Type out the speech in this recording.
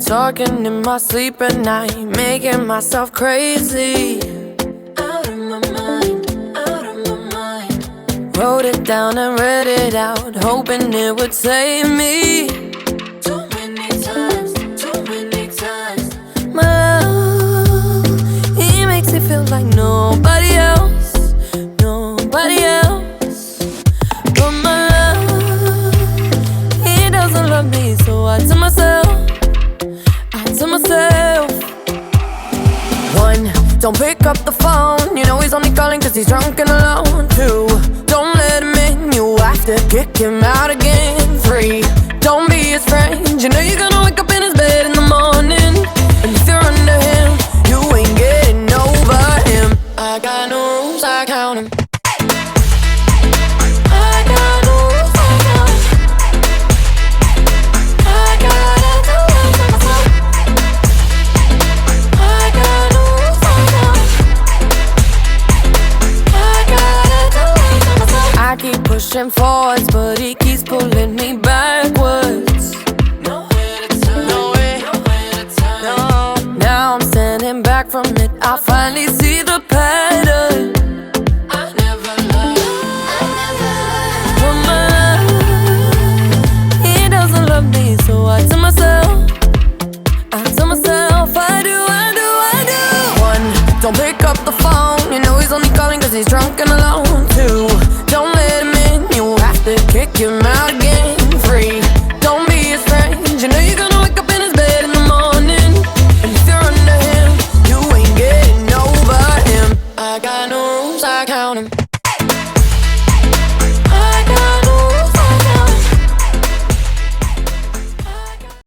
Talking in my sleep at night, making myself crazy. Out of my mind, out of my mind. Wrote it down and read it out, hoping it would save me. Too many times, too many times. My love, he makes me feel like nobody else, nobody else. But my love, he doesn't love me, so I tell myself, one, don't pick up the phone, you know he's only calling cause he's drunk and alone. Two, don't let him in, you have to kick him out again. Three, don't be his friend, you know you're gonna wake up in his bed in the morning. And if you're under him, you ain't getting over him. I got no rules, I count him. Pushing forwards, but he keeps pulling me backwards. Nowhere to turn, nowhere to turn. No. Now I'm standing back from it, I finally see the pattern. I never loved, but my love, he doesn't love me, so I tell myself, I do. One, don't pick up the phone, you know he's only calling cause he's drunk and alone. Two, don't let him in, you have to kick him out again. Three, don't be his friend, you know you're gonna wake up in his bed in the morning. And if you're under him, you ain't getting over him. I got no rules, I count him.